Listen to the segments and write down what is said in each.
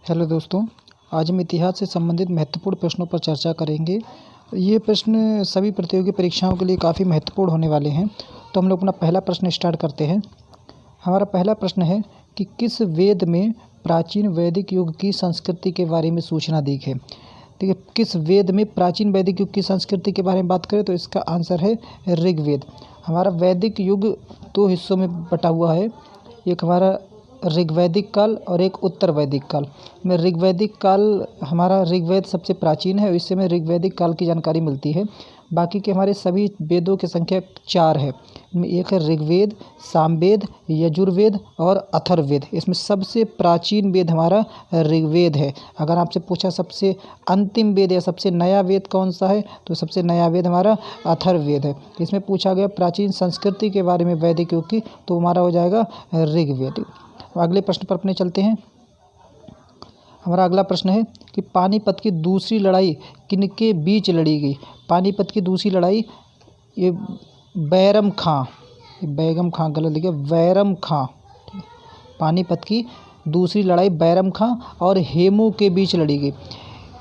Hello दोस्तों, आज हम इतिहास से संबंधित महत्वपूर्ण प्रश्नों पर चर्चा करेंगे। ये प्रश्न सभी प्रतियोगी परीक्षाओं के लिए काफ़ी महत्वपूर्ण होने वाले हैं। तो हम लोग अपना पहला प्रश्न स्टार्ट करते हैं। हमारा पहला प्रश्न है कि किस वेद में प्राचीन वैदिक युग की संस्कृति के बारे में सूचना दी है। ठीक है, किस वेद में प्राचीन वैदिक युग की संस्कृति के बारे में बात करें तो इसका आंसर है ऋग्वेद। हमारा वैदिक युग दो हिस्सों में बटा हुआ है, एक हमारा ऋग्वैदिक काल और एक उत्तर वैदिक काल। में ऋग्वैदिक काल हमारा ऋग्वेद सबसे प्राचीन है और इससे हमें ऋग्वैदिक काल की जानकारी मिलती है। बाकी के हमारे सभी वेदों की संख्या 4 है। इनमें एक है ऋग्वेद, सामवेद, यजुर्वेद और अथर्ववेद। इसमें सबसे प्राचीन वेद हमारा ऋग्वेद है। अगर आपसे पूछा सबसे अंतिम वेद या सबसे नया वेद कौन सा है तो सबसे नया वेद हमारा अथर्ववेद है। इसमें पूछा गया प्राचीन संस्कृति के बारे में वैदिक युग की, तो हमारा हो जाएगा ऋग्वेद। अगले प्रश्न पर अपने चलते हैं। हमारा अगला प्रश्न है कि पानीपत की दूसरी लड़ाई किनके बीच लड़ी गई। पानीपत की दूसरी लड़ाई ये बैरम खां, बैगम खां गलत लिखा, बैरम खां। पानीपत की दूसरी लड़ाई बैरम खां और हेमू के बीच लड़ी गई।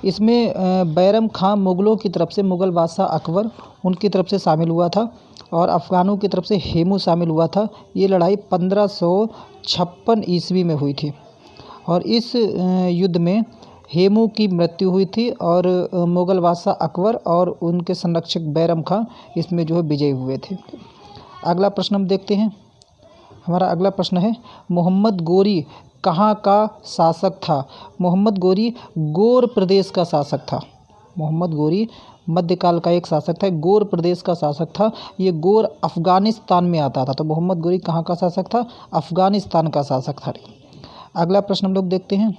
इसमें बैरम खां मुग़लों की तरफ से मुग़ल बादशाह अकबर उनकी तरफ से शामिल हुआ था और अफ़गानों की तरफ से हेमू शामिल हुआ था। ये लड़ाई 1556 ईस्वी में हुई थी और इस युद्ध में हेमू की मृत्यु हुई थी और मुग़ल बादशाह अकबर और उनके संरक्षक बैरम खां इसमें जो है विजयी हुए थे। अगला प्रश्न हम देखते हैं। हमारा अगला प्रश्न है मोहम्मद गोरी कहाँ का शासक था। मोहम्मद गोरी गोर प्रदेश का शासक था। मोहम्मद गोरी मध्यकाल का एक शासक था, गोर प्रदेश का शासक था। ये गोर अफ़गानिस्तान में आता था। तो मोहम्मद गोरी कहाँ का शासक था? अफ़गानिस्तान का शासक था। अगला प्रश्न हम लोग देखते हैं।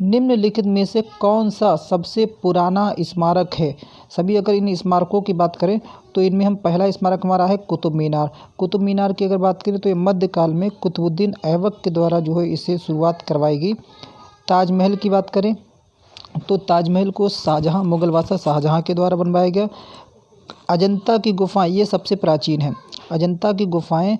निम्नलिखित में से कौन सा सबसे पुराना स्मारक है। सभी अगर इन स्मारकों की बात करें तो इनमें हम पहला स्मारक हमारा है कुतुब मीनार। कुतुब मीनार की अगर बात करें तो ये मध्यकाल में कुतुबुद्दीन ऐबक के द्वारा जो है इसे शुरुआत करवाई गई। ताजमहल की बात करें तो ताजमहल को शाहजहाँ, मुग़ल बादशाह शाहजहाँ के द्वारा बनवाया गया। अजंता की गुफाएं ये सबसे प्राचीन है। अजंता की गुफाएं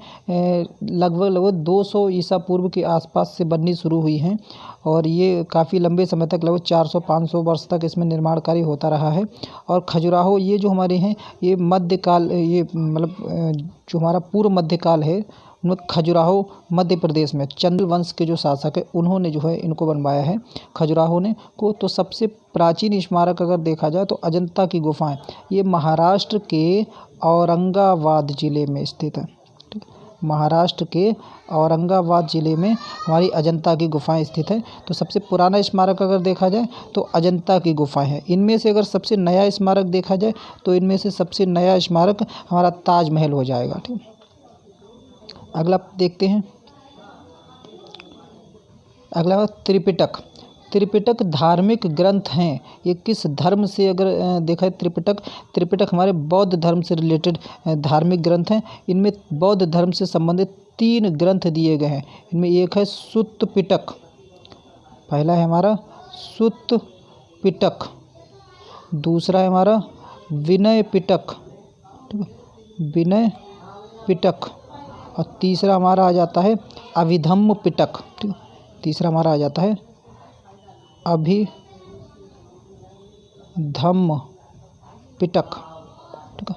लगभग 200 ईसा पूर्व के आसपास से बननी शुरू हुई हैं और ये काफ़ी लंबे समय तक लगभग 400-500 वर्ष तक इसमें निर्माण कार्य होता रहा है। और खजुराहो ये जो हमारे हैं ये मध्यकाल, ये मतलब जो हमारा पूर्व मध्यकाल है उनमें खजुराहो मध्य प्रदेश में चंद वंश के जो शासक है उन्होंने जो है इनको बनवाया है खजुराहो ने को। तो सबसे प्राचीन स्मारक अगर देखा जाए तो अजंता की गुफाएं ये महाराष्ट्र के औरंगाबाद ज़िले में स्थित है। महाराष्ट्र के औरंगाबाद ज़िले में हमारी अजंता की गुफाएं स्थित है। तो सबसे पुराना स्मारक अगर देखा जाए तो अजंता की गुफाएं हैं। इनमें से अगर सबसे नया स्मारक देखा जाए तो इनमें से सबसे नया स्मारक हमारा ताजमहल हो जाएगा। ठीक, अगला देखते हैं। अगला त्रिपिटक। त्रिपिटक धार्मिक ग्रंथ हैं। ये किस धर्म से अगर देखा है त्रिपिटक हमारे बौद्ध धर्म से रिलेटेड धार्मिक ग्रंथ हैं। इनमें बौद्ध धर्म से संबंधित 3 ग्रंथ दिए गए हैं। इनमें एक है सुत्त पिटक, पहला है हमारा सुत्त पिटक, दूसरा है हमारा विनय पिटक, विनय पिटक, और तीसरा हमारा आ जाता है अभिधम्म पिटक। ठीक, तीसरा हमारा आ जाता है अभिधम्म पिटक। ठीक है,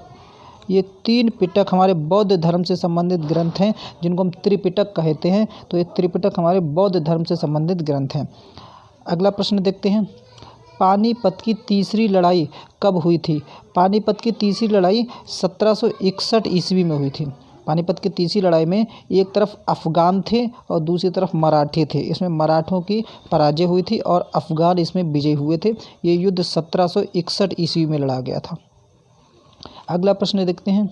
ये 3 पिटक हमारे बौद्ध धर्म से संबंधित ग्रंथ हैं जिनको हम त्रिपिटक कहते हैं। तो ये त्रिपिटक हमारे बौद्ध धर्म से संबंधित ग्रंथ हैं। अगला प्रश्न देखते हैं। पानीपत की तीसरी लड़ाई कब हुई थी। पानीपत की तीसरी लड़ाई 1761 ईस्वी में हुई थी। पानीपत की तीसरी लड़ाई में एक तरफ अफ़गान थे और दूसरी तरफ मराठी थे। इसमें मराठों की पराजय हुई थी और अफ़गान इसमें विजयी हुए थे। ये युद्ध 1761 ईस्वी में लड़ा गया था। अगला प्रश्न देखते हैं।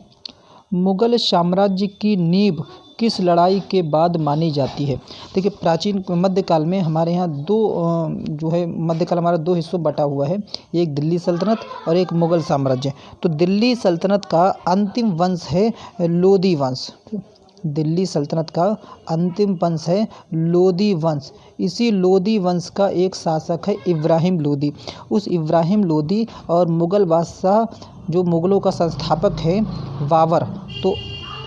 मुग़ल साम्राज्य की नींव किस लड़ाई के बाद मानी जाती है। देखिए प्राचीन मध्यकाल में हमारे यहाँ जो है मध्यकाल हमारा 2 हिस्सों बटा हुआ है, एक दिल्ली सल्तनत और एक मुग़ल साम्राज्य। तो दिल्ली सल्तनत का अंतिम वंश है लोदी वंश। दिल्ली सल्तनत का अंतिम वंश है लोदी वंश। इसी लोदी वंश का एक शासक है इब्राहिम लोदी। उस इब्राहिम लोदी और मुग़ल बादशाह जो मुग़लों का संस्थापक है बाबर, तो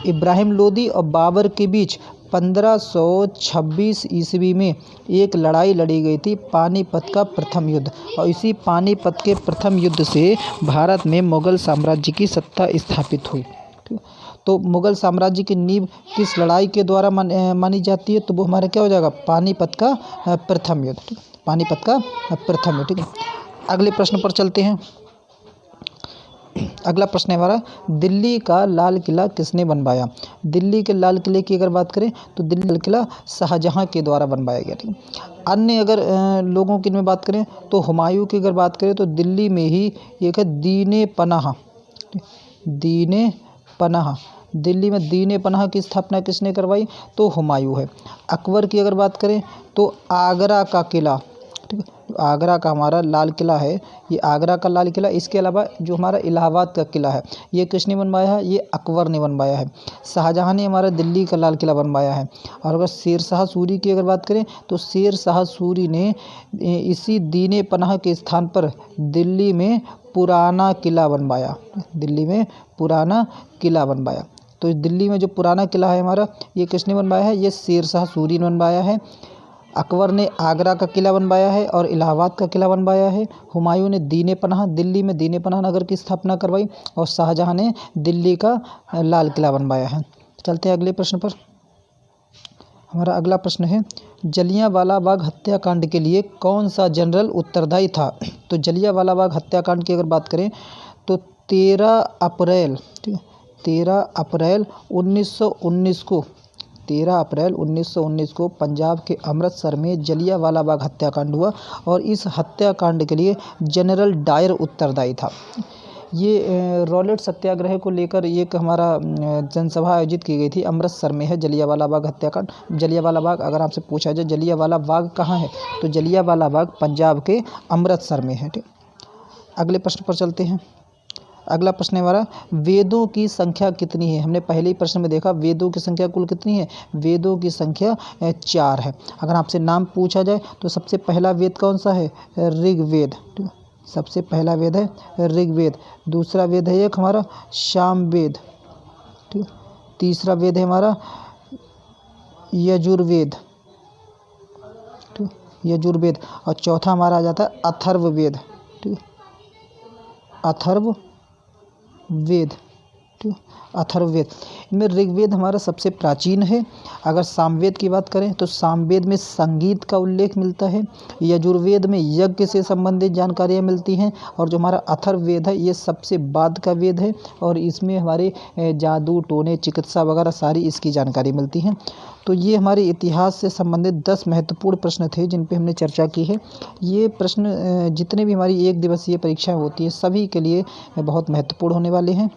इब्राहिम लोदी और बाबर के बीच 1526 ईस्वी में एक लड़ाई लड़ी गई थी, पानीपत का प्रथम युद्ध। और इसी पानीपत के प्रथम युद्ध से भारत में मुगल साम्राज्य की सत्ता स्थापित हुई। तो मुगल साम्राज्य की नींव किस लड़ाई के द्वारा मानी जाती है? तो वो हमारा क्या हो जाएगा? पानीपत का प्रथम युद्ध। ठीक, पानीपत का प्रथम युद्ध। ठीक है, अगले प्रश्न पर चलते हैं। अगला प्रश्न है हमारा, दिल्ली का लाल किला किसने बनवाया? दिल्ली के लाल किले की अगर बात करें तो दिल्ली लाल किला शाहजहां के द्वारा बनवाया गया। ठीक है, अन्य अगर लोगों की में बात करें तो हुमायूं की अगर बात करें तो दिल्ली में ही एक है दीने पनाह। दीने पनाह, दिल्ली में दीने पनाह की स्थापना किसने करवाई? तो हुमायूं है। अकबर की अगर बात करें तो आगरा का किला, ठीक है, आगरा का हमारा लाल किला है, ये आगरा का लाल किला। इसके अलावा जो हमारा इलाहाबाद का किला है, ये किसने बनवाया है? ये अकबर ने बनवाया है। शाहजहां ने हमारा दिल्ली का लाल किला बनवाया है। और अगर शेर शाह सूरी की अगर बात करें तो शेर शाह सूरी ने इसी दीने पनाह के स्थान पर दिल्ली में पुराना किला बनवाया। दिल्ली में पुराना किला बनवाया। तो दिल्ली में जो पुराना किला है हमारा, ये किसने बनवाया है? ये शेर शाह सूरी ने बनवाया है। अकबर ने आगरा का किला बनवाया है और इलाहाबाद का किला बनवाया है। हुमायूं ने दीने पनाह, दिल्ली में दीने पनाह नगर की स्थापना करवाई। और शाहजहां ने दिल्ली का लाल किला बनवाया है। चलते हैं अगले प्रश्न पर। हमारा अगला प्रश्न है, जलियांवाला बाग हत्याकांड के लिए कौन सा जनरल उत्तरदायी था? तो जलियांवाला बाग हत्याकांड की अगर बात करें तो 13 अप्रैल 1919 को पंजाब के अमृतसर में जलियांवाला बाग हत्याकांड हुआ। और इस हत्याकांड के लिए जनरल डायर उत्तरदायी था। ये रॉलेट सत्याग्रह को लेकर एक हमारा जनसभा आयोजित की गई थी, अमृतसर में है जलियांवाला बाग हत्याकांड। जलियांवाला बाग अगर आपसे पूछा जाए जलियांवाला बाग कहाँ है, तो जलियांवाला बाग पंजाब के अमृतसर में है। ठीक, अगले प्रश्न पर चलते हैं। अगला प्रश्न है हमारा, वेदों की संख्या कितनी है? हमने पहले ही प्रश्न में देखा वेदों की संख्या कुल कितनी है? वेदों की संख्या 4 है। अगर आपसे नाम पूछा जाए तो सबसे पहला वेद कौन सा है? ऋग्वेद। ठीक है, सबसे पहला वेद है ऋग्वेद। दूसरा वेद है एक हमारा सामवेद। ठीक है, तीसरा वेद है हमारा यजुर्वेद। ठीक, यजुर्वेद। और चौथा हमारा आ जाता है अथर्ववेद। ठीक, अथर्ववेद। ठीक, अथर्ववेद। इनमें ऋग्वेद हमारा सबसे प्राचीन है। अगर सामवेद की बात करें तो सामवेद में संगीत का उल्लेख मिलता है। यजुर्वेद में यज्ञ से संबंधित जानकारियाँ मिलती हैं। और जो हमारा अथर्ववेद है ये सबसे बाद का वेद है और इसमें हमारे जादू टोने चिकित्सा वगैरह सारी इसकी जानकारी मिलती हैं। तो ये हमारे इतिहास से संबंधित 10 महत्वपूर्ण प्रश्न थे जिन पे हमने चर्चा की है। ये प्रश्न जितने भी हमारी 1 दिवसीय परीक्षा होती है सभी के लिए बहुत महत्वपूर्ण होने वाले हैं।